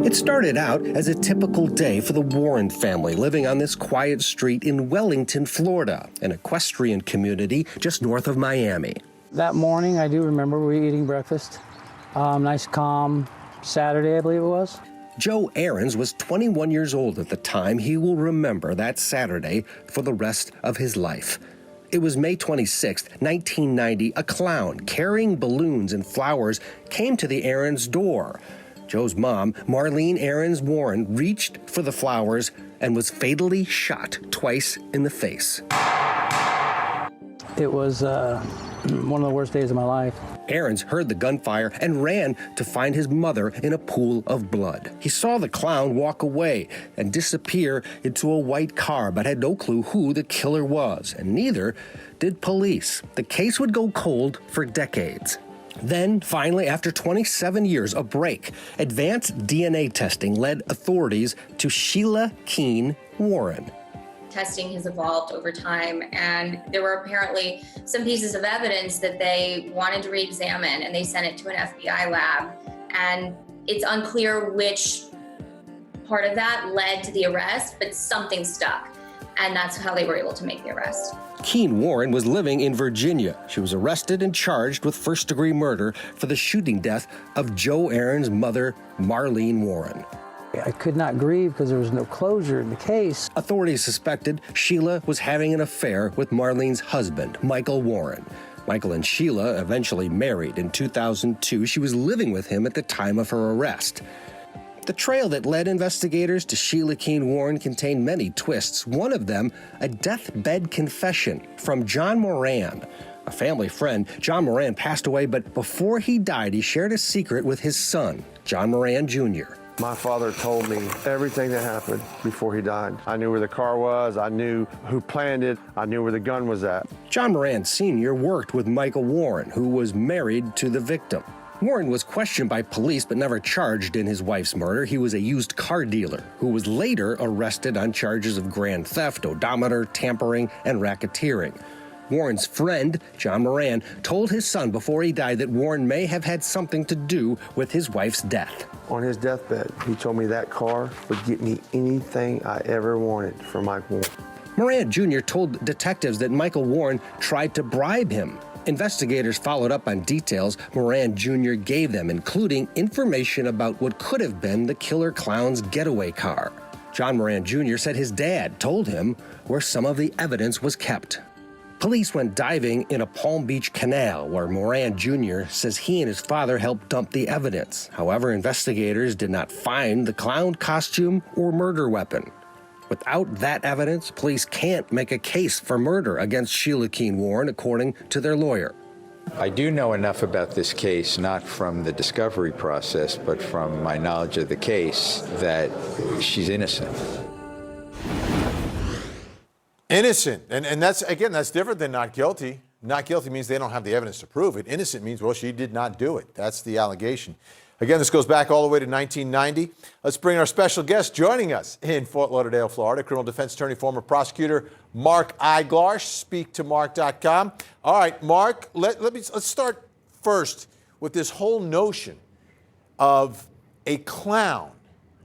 It started out as a typical day for the Warren family living on this quiet street in Wellington, Florida, an equestrian community just north of Miami. That morning, I do remember we were eating breakfast. Nice, calm Saturday, I believe it was. Joe Ahrens was 21 years old at the time. He will remember that Saturday for the rest of his life. It was May 26, 1990. A clown carrying balloons and flowers came to the Ahrens' door. Joe's mom, Marlene Warren, reached for the flowers and was fatally shot twice in the face. It was one of the worst days of my life. Ahrens heard the gunfire and ran to find his mother in a pool of blood. He saw the clown walk away and disappear into a white car, but had no clue who the killer was, and neither did police. The case would go cold for decades. Then, finally, after 27 years, a break. Advanced DNA testing led authorities to Sheila Keen Warren. Testing has evolved over time, and there were apparently some pieces of evidence that they wanted to re-examine, and they sent it to an FBI lab. And it's unclear which part of that led to the arrest, but something stuck. And that's how they were able to make the arrest. Keen Warren was living in Virginia. She was arrested and charged with first-degree murder for the shooting death of Joe Ahrens' mother, Marlene Warren. I could not grieve because there was no closure in the case. Authorities suspected Sheila was having an affair with Marlene's husband, Michael Warren. Michael and Sheila eventually married in 2002. She was living with him at the time of her arrest. The trail that led investigators to Sheila Keen Warren contained many twists. One of them, a deathbed confession from John Moran. A family friend, John Moran passed away, but before he died, he shared a secret with his son, John Moran Jr. My father told me everything that happened before he died. I knew where the car was, I knew who planned it, I knew where the gun was at. John Moran Sr. worked with Michael Warren, who was married to the victim. Warren was questioned by police but never charged in his wife's murder. He was a used car dealer who was later arrested on charges of grand theft, odometer, tampering, and racketeering. Warren's friend, John Moran, told his son before he died that Warren may have had something to do with his wife's death. On his deathbed, he told me that car would get me anything I ever wanted from Mike Warren. Moran Jr. told detectives that Michael Warren tried to bribe him. Investigators followed up on details Moran Jr. gave them, including information about what could have been the killer clown's getaway car. John Moran Jr. said his dad told him where some of the evidence was kept. Police went diving in a Palm Beach canal where Moran Jr. says he and his father helped dump the evidence. However, investigators did not find the clown costume or murder weapon. Without that evidence, police can't make a case for murder against Sheila Keen Warren, according to their lawyer. I do know enough about this case, not from the discovery process, but from my knowledge of the case, that she's innocent. Innocent, and that's, again, that's different than not guilty. Not guilty means they don't have the evidence to prove it. Innocent means, well, she did not do it. That's the allegation. Again, this goes back all the way to 1990. Let's bring our special guest joining us in Fort Lauderdale, Florida, criminal defense attorney, former prosecutor Mark Eiglarsh. Speak to Mark.com. All right, Mark, let's start first with this whole notion of a clown.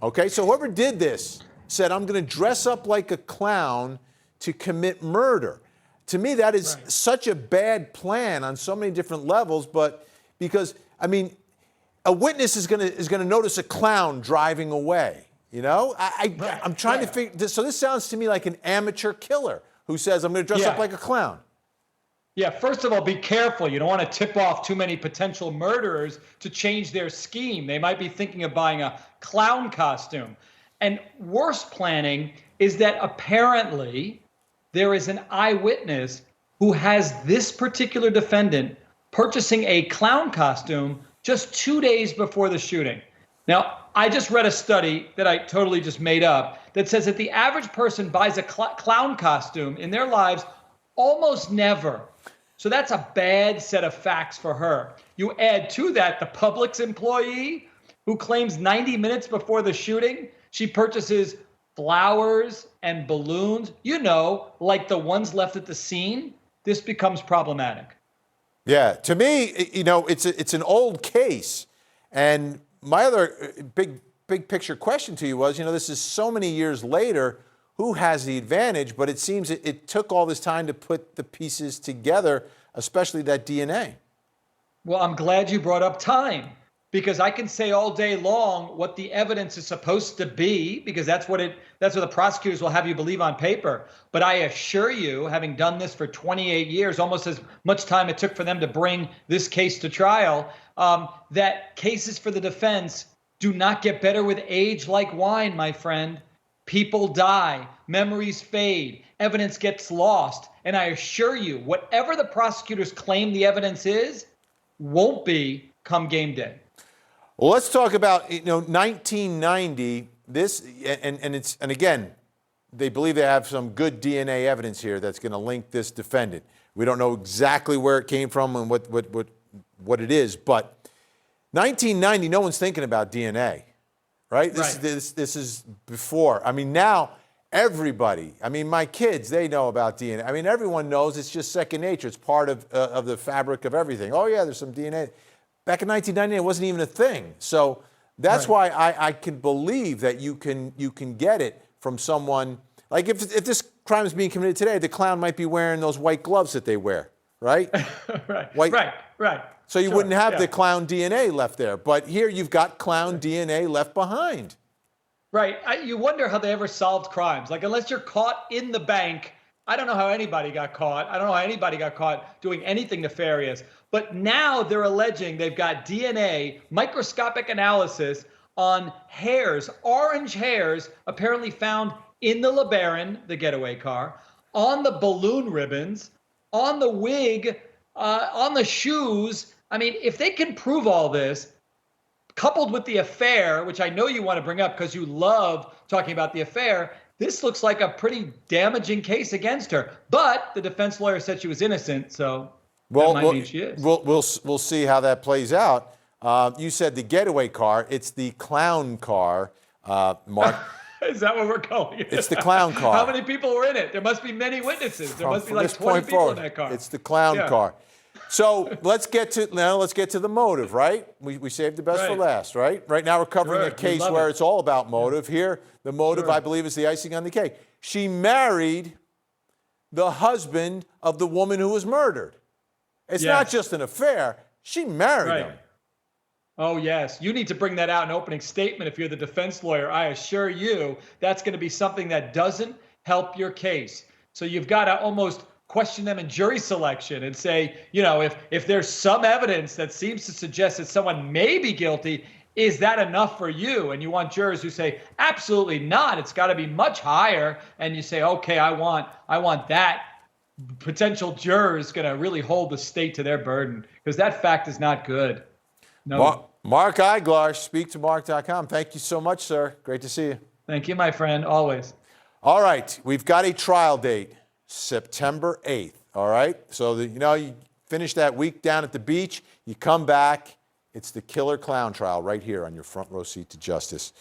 Okay, so whoever did this said, I'm going to dress up like a clown to commit murder. To me, that is such a bad plan on so many different levels, but because, I mean, a witness is going to notice a clown driving away. You know, I'm trying to figure this. So this sounds to me like an amateur killer who says, I'm going to dress up like a clown. Yeah, first of all, be careful. You don't want to tip off too many potential murderers to change their scheme. They might be thinking of buying a clown costume. And worse planning is that apparently there is an eyewitness who has this particular defendant purchasing a clown costume just 2 days before the shooting. Now, I just read a study that I totally just made up that says that the average person buys a clown costume in their lives almost never. So that's a bad set of facts for her. You add to that the Publix employee who claims 90 minutes before the shooting, she purchases flowers and balloons, you know, like the ones left at the scene. This becomes problematic. Yeah, to me, you know, it's an old case. And my other big big picture question to you was, this is so many years later, who has the advantage? But it seems it took all this time to put the pieces together, especially that DNA. Well, I'm glad you brought up time, because I can say all day long what the evidence is supposed to be, because that's what the prosecutors will have you believe on paper. But I assure you, having done this for 28 years, almost as much time it took for them to bring this case to trial, that cases for the defense do not get better with age like wine, my friend. People die, memories fade, evidence gets lost. And I assure you, whatever the prosecutors claim the evidence is, won't be come game day. Well, let's talk about 1990. And again, they believe they have some good DNA evidence here that's going to link this defendant. We don't know exactly where it came from and what it is, but 1990, no one's thinking about DNA, right? This is before. I mean, now everybody, my kids, they know about DNA. Everyone knows it's just second nature. It's part of the fabric of everything. Oh yeah, there's some DNA. Back in 1990, it wasn't even a thing. So that's why I can believe that you can get it from someone. Like if this crime is being committed today, the clown might be wearing those white gloves that they wear, right? Right. So you wouldn't have the clown DNA left there. But here you've got clown DNA left behind. Right. You wonder how they ever solved crimes. Like, unless you're caught in the bank, I don't know how anybody got caught. I don't know how anybody got caught doing anything nefarious. But now they're alleging they've got DNA, microscopic analysis on hairs, orange hairs, apparently found in the LeBaron, the getaway car, on the balloon ribbons, on the wig, on the shoes. If they can prove all this, coupled with the affair, which I know you want to bring up because you love talking about the affair, this looks like a pretty damaging case against her. But the defense lawyer said she was innocent, so that might mean she is. We'll see how that plays out. You said the getaway car. It's the clown car, Mark. Is that what we're calling it? It's the clown car. How many people were in it? There must be many witnesses. There must be like 20 people in that car. It's the clown car. So let's get to the motive, right? We saved the best for last, right? Right now we're covering a case where it's all about motive. Here, the motive, I believe, is the icing on the cake. She married the husband of the woman who was murdered. It's not just an affair. She married him. Oh, yes. You need to bring that out in opening statement if you're the defense lawyer. I assure you that's going to be something that doesn't help your case. So you've got to almost question them in jury selection and say, if there's some evidence that seems to suggest that someone may be guilty, is that enough for you? And you want jurors who say, absolutely not. It's got to be much higher. And you say, okay, I want that. Potential jurors going to really hold the state to their burden, because that fact is not good. No. Mark Eiglarsh, speaktomark.com. Thank you so much, sir. Great to see you. Thank you, my friend. Always. All right. We've got a trial date, September 8th. All right. So, you finish that week down at the beach, you come back. It's the killer clown trial right here on your front row seat to justice.